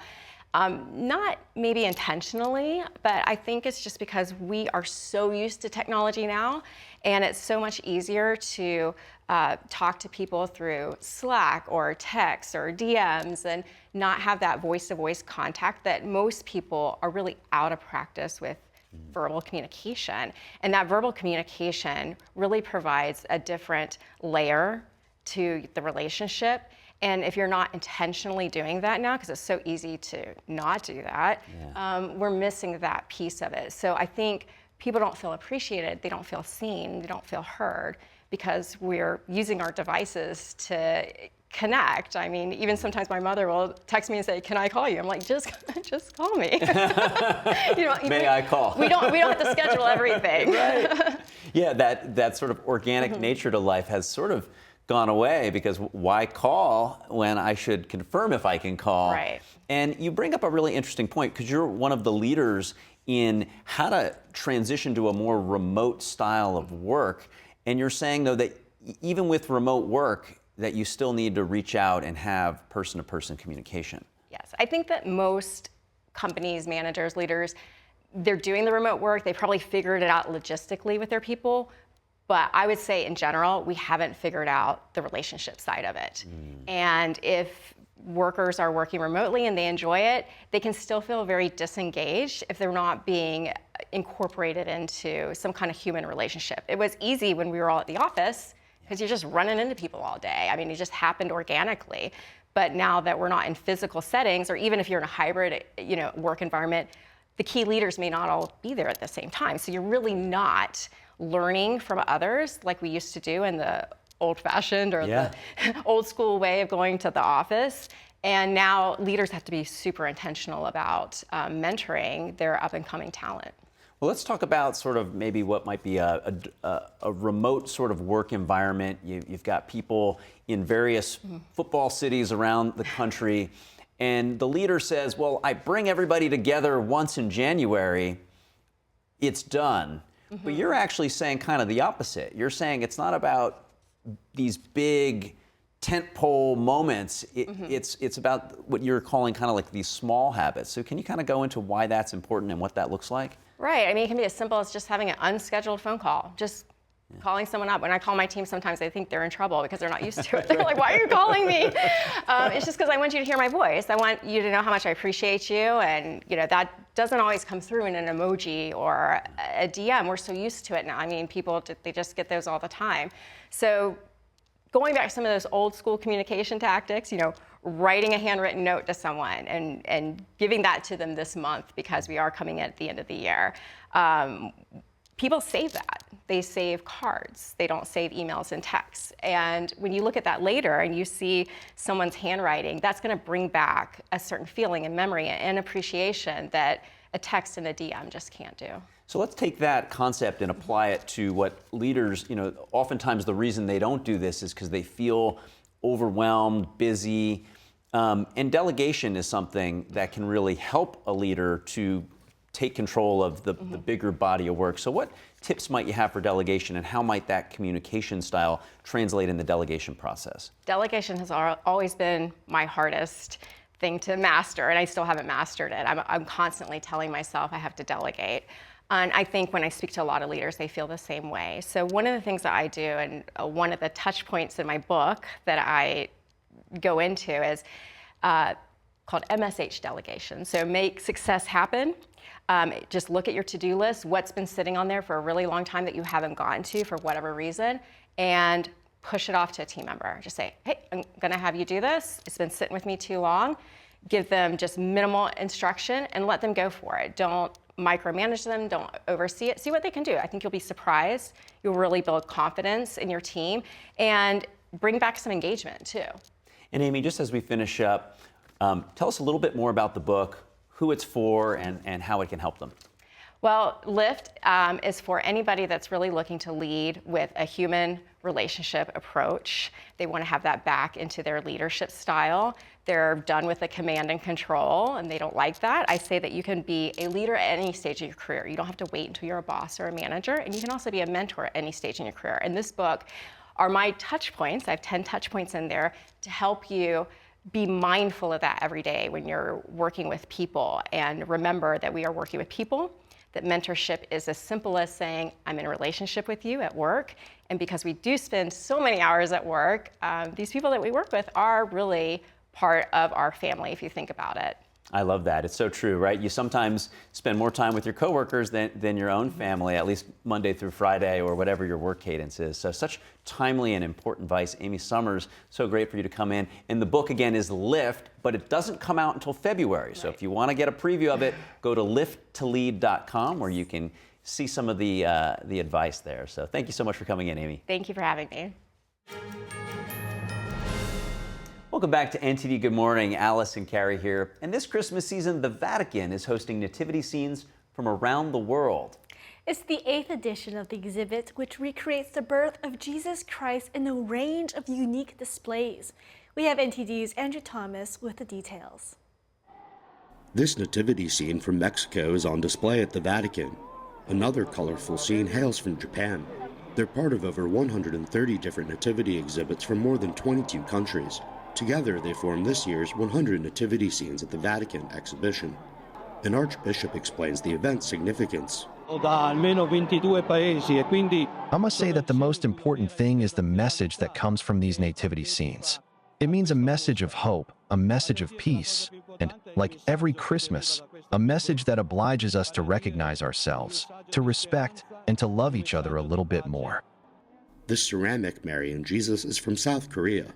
not maybe intentionally, but I think it's just because we are so used to technology now, and it's so much easier to talk to people through Slack or text or DMs and not have that voice-to-voice contact that most people are really out of practice with verbal communication. And that verbal communication really provides a different layer to the relationship. And if you're not intentionally doing that now, because it's so easy to not do that, we're missing that piece of it. So I think people don't feel appreciated, they don't feel seen, they don't feel heard, because we're using our devices to connect. I mean, even sometimes my mother will text me and say, "Can I call you?" I'm like, just call me. May I call? We don't have to schedule everything. Right. Yeah, that sort of organic nature to life has sort of gone away, because why call when I should confirm if I can call? Right. And you bring up a really interesting point, because you're one of the leaders in how to transition to a more remote style of work. And you're saying, though, that even with remote work, that you still need to reach out and have person-to-person communication. Yes, I think that most companies, managers, leaders, they're doing the remote work. They probably figured it out logistically with their people. But I would say in general, we haven't figured out the relationship side of it. And if workers are working remotely and they enjoy it, they can still feel very disengaged if they're not being incorporated into some kind of human relationship. It was easy when we were all at the office because you're just running into people all day. I mean, it just happened organically. But now that we're not in physical settings, or even if you're in a hybrid, work environment, the key leaders may not all be there at the same time. So you're really not learning from others like we used to do in the old-fashioned or the old school way of going to the office. And now leaders have to be super intentional about mentoring their up-and-coming talent. Well, let's talk about sort of maybe what might be a remote sort of work environment. You've got people in various football cities around the country, and the leader says, well, I bring everybody together once in January, it's done. But you're actually saying kind of the opposite. You're saying it's not about these big tentpole moments. It's about what you're calling kind of like these small habits. So can you kind of go into why that's important and what that looks like? Right. I mean, it can be as simple as just having an unscheduled phone call. Just calling someone up. When I call my team, sometimes they think they're in trouble because they're not used to it. They're like, why are you calling me? It's just because I want you to hear my voice. I want you to know how much I appreciate you. And, that doesn't always come through in an emoji or a DM. We're so used to it now. I mean, people, they just get those all the time. So going back to some of those old school communication tactics, writing a handwritten note to someone and giving that to them this month because we are coming at the end of the year. People save that. They save cards. They don't save emails and texts. And when you look at that later and you see someone's handwriting, that's going to bring back a certain feeling and memory and appreciation that a text and a DM just can't do. So let's take that concept and apply it to what leaders, oftentimes the reason they don't do this is because they feel overwhelmed, busy. And delegation is something that can really help a leader to take control of the bigger body of work. So what tips might you have for delegation, and how might that communication style translate in the delegation process? Delegation has always been my hardest thing to master, and I still haven't mastered it. I'm constantly telling myself I have to delegate. And I think when I speak to a lot of leaders, they feel the same way. So one of the things that I do, and one of the touch points in my book that I go into is called MSH delegation. So make success happen. Just look at your to-do list, what's been sitting on there for a really long time that you haven't gotten to for whatever reason, and push it off to a team member. Just say, hey, I'm gonna have you do this. It's been sitting with me too long. Give them just minimal instruction and let them go for it. Don't micromanage them, don't oversee it. See what they can do. I think you'll be surprised. You'll really build confidence in your team and bring back some engagement too. And Amy, just as we finish up, tell us a little bit more about the book, who it's for, and how it can help them. Well, Lift is for anybody that's really looking to lead with a human relationship approach. They want to have that back into their leadership style. They're done with the command and control, and they don't like that. I say that you can be a leader at any stage of your career. You don't have to wait until you're a boss or a manager, and you can also be a mentor at any stage in your career. And this book are my touch points. I have 10 touch points in there to help you be mindful of that every day when you're working with people, and remember that we are working with people, that mentorship is as simple as saying, I'm in a relationship with you at work, and because we do spend so many hours at work, these people that we work with are really part of our family if you think about it. I love that. It's so true, right? You sometimes spend more time with your coworkers than your own family, at least Monday through Friday or whatever your work cadence is. So such timely and important advice. Amy Summers, so great for you to come in. And the book, again, is Lift, but it doesn't come out until February. So if you want to get a preview of it, go to lifttolead.com where you can see some of the advice there. So thank you so much for coming in, Amy. Thank you for having me. Welcome back to NTD Good Morning. Alice and Carrie here. And this Christmas season, the Vatican is hosting nativity scenes from around the world. It's the 8th edition of the exhibit, which recreates the birth of Jesus Christ in a range of unique displays. We have NTD's Andrew Thomas with the details. This nativity scene from Mexico is on display at the Vatican. Another colorful scene hails from Japan. They're part of over 130 different nativity exhibits from more than 22 countries. Together, they form this year's 100 nativity scenes at the Vatican exhibition. An archbishop explains the event's significance. I must say that the most important thing is the message that comes from these nativity scenes. It means a message of hope, a message of peace, and, like every Christmas, a message that obliges us to recognize ourselves, to respect, and to love each other a little bit more. This ceramic Mary and Jesus is from South Korea.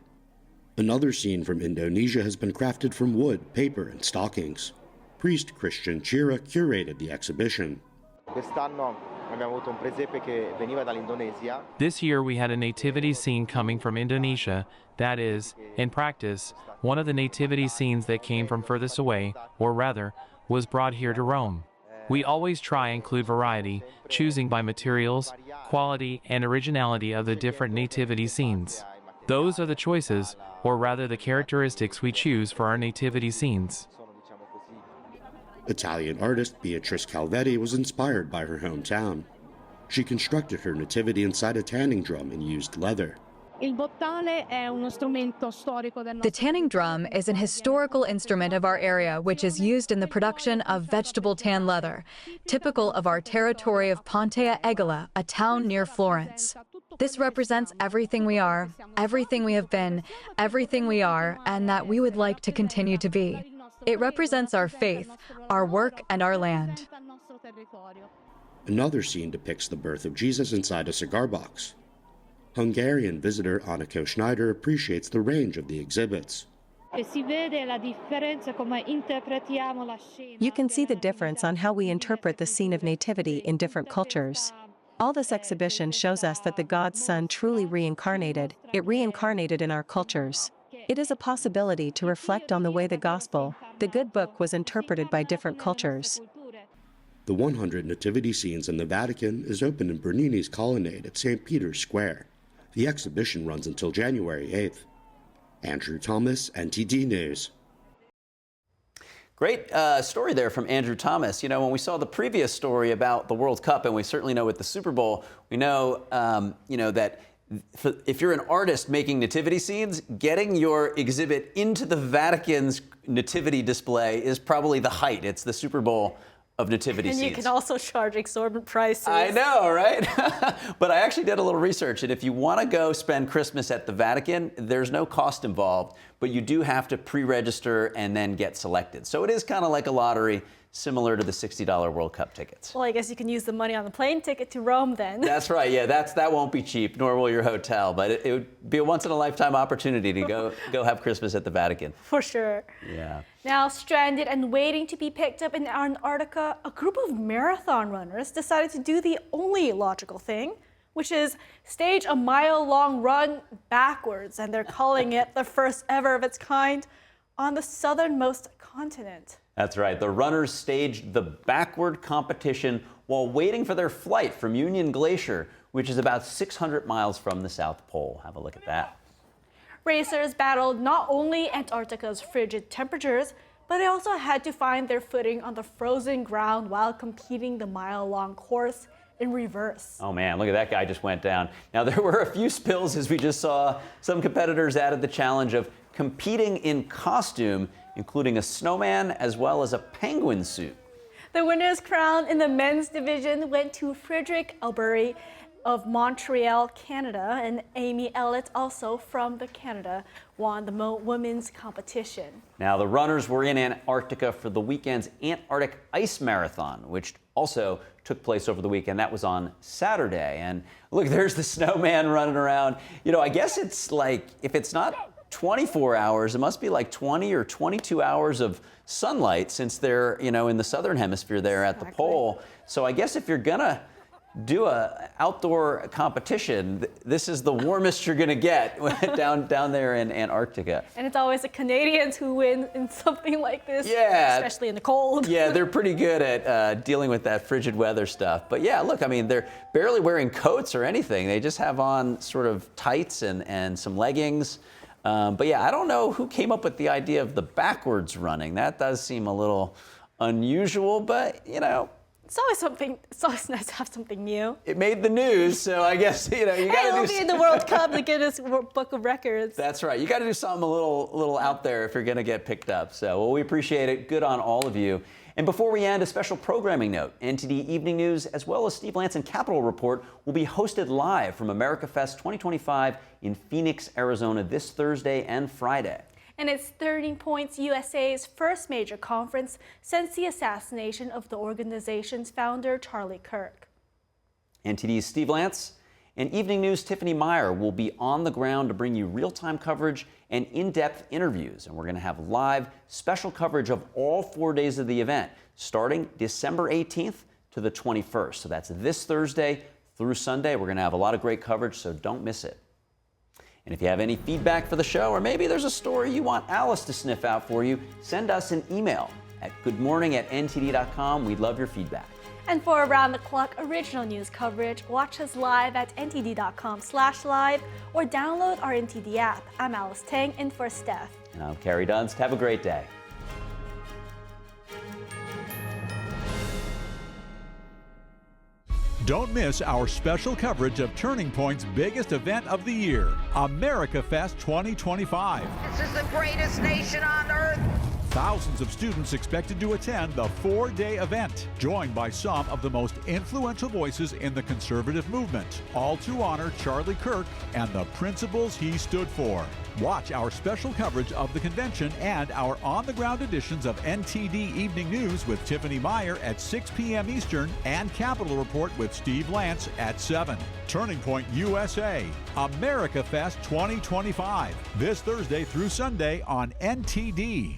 Another scene from Indonesia has been crafted from wood, paper, and stockings. Priest Christian Chira curated the exhibition. This year we had a nativity scene coming from Indonesia, that is, in practice, one of the nativity scenes that came from furthest away, or rather, was brought here to Rome. We always try and include variety, choosing by materials, quality, and originality of the different nativity scenes. Those are the choices, or rather the characteristics we choose for our nativity scenes. Italian artist Beatrice Calvetti was inspired by her hometown. She constructed her nativity inside a tanning drum and used leather. The tanning drum is an historical instrument of our area which is used in the production of vegetable tan leather, typical of our territory of Pontea Egola, a town near Florence. This represents everything we are, everything we have been, everything we are, and that we would like to continue to be. It represents our faith, our work, and our land. Another scene depicts the birth of Jesus inside a cigar box. Hungarian visitor Annika Schneider appreciates the range of the exhibits. You can see the difference on how we interpret the scene of nativity in different cultures. All this exhibition shows us that the God's Son truly reincarnated. It reincarnated in our cultures. It is a possibility to reflect on the way the gospel, the good book, was interpreted by different cultures. The 100 nativity scenes in the Vatican is open in Bernini's colonnade at St. Peter's Square. The exhibition runs until January 8th. Andrew Thomas, NTD News. Great story there from Andrew Thomas. You know, when we saw the previous story about the World Cup, and we certainly know with the Super Bowl, we know, that if you're an artist making nativity scenes, getting your exhibit into the Vatican's nativity display is probably the height. It's the Super Bowl of nativity scenes. And you can also charge exorbitant prices. I know, right? But I actually did a little research, and if you want to go spend Christmas at the Vatican, there's no cost involved, but you do have to pre-register and then get selected. So it is kind of like a lottery, similar to the $60 World Cup tickets. Well, I guess you can use the money on the plane ticket to Rome then. That's right. Yeah, that won't be cheap, nor will your hotel. But it would be a once-in-a-lifetime opportunity to go have Christmas at the Vatican. For sure. Yeah. Now, stranded and waiting to be picked up in Antarctica, a group of marathon runners decided to do the only logical thing, which is stage a mile-long run backwards, and they're calling it the first ever of its kind on the southernmost continent. That's right. The runners staged the backward competition while waiting for their flight from Union Glacier, which is about 600 miles from the South Pole. Have a look at that. Racers battled not only Antarctica's frigid temperatures, but they also had to find their footing on the frozen ground while competing the mile-long course in reverse. Oh man, look at that guy just went down. Now there were a few spills, as we just saw. Some competitors added the challenge of competing in costume, including a snowman as well as a penguin suit. The winner's crown in the men's division went to Frederick Albury of Montreal, Canada, and Amy Ellett, also from Canada, won the women's competition. Now, the runners were in Antarctica for the weekend's Antarctic Ice Marathon, which also took place over the weekend. That was on Saturday. And look, there's the snowman running around. You know, I guess it's like, if it's not 24 hours, it must be like 20 or 22 hours of sunlight, since they're, in the southern hemisphere there at the pole. So I guess if you're gonna do a outdoor competition, this is the warmest you're gonna get down there in Antarctica. And it's always the Canadians who win in something like this, yeah, especially in the cold. Yeah, they're pretty good at dealing with that frigid weather stuff. But yeah, look, I mean, they're barely wearing coats or anything. They just have on sort of tights and some leggings. But yeah, I don't know who came up with the idea of the backwards running. That does seem a little unusual, but It's always nice to have something new. It made the news, so I guess, you got to do... It'll be in the World Cup, the Guinness Book of Records. That's right. You got to do something a little out there if you're going to get picked up. So, well, we appreciate it. Good on all of you. And before we end, a special programming note. NTD Evening News, as well as Steve Lance and Capitol Report, will be hosted live from America Fest 2025 in Phoenix, Arizona this Thursday and Friday. And it's Turning Points USA's first major conference since the assassination of the organization's founder, Charlie Kirk. NTD's Steve Lance and Evening News' Tiffany Meyer will be on the ground to bring you real-time coverage and in-depth interviews. And we're going to have live special coverage of all 4 days of the event, starting December 18th to the 21st. So that's this Thursday through Sunday. We're going to have a lot of great coverage, so don't miss it. And if you have any feedback for the show, or maybe there's a story you want Alice to sniff out for you, send us an email at goodmorning@ntd.com. We'd love your feedback. And for around-the-clock original news coverage, watch us live at ntd.com/live or download our NTD app. I'm Alice Tang, in for Steph. And I'm Carrie Dunst. Have a great day. Don't miss our special coverage of Turning Point's biggest event of the year, America Fest 2025. This is the greatest nation on earth. Thousands of students expected to attend the 4-day event, joined by some of the most influential voices in the conservative movement, all to honor Charlie Kirk and the principles he stood for. Watch our special coverage of the convention and our on-the-ground editions of NTD Evening News with Tiffany Meyer at 6 p.m. Eastern and Capitol Report with Steve Lance at 7. Turning Point USA, America Fest 2025, this Thursday through Sunday on NTD.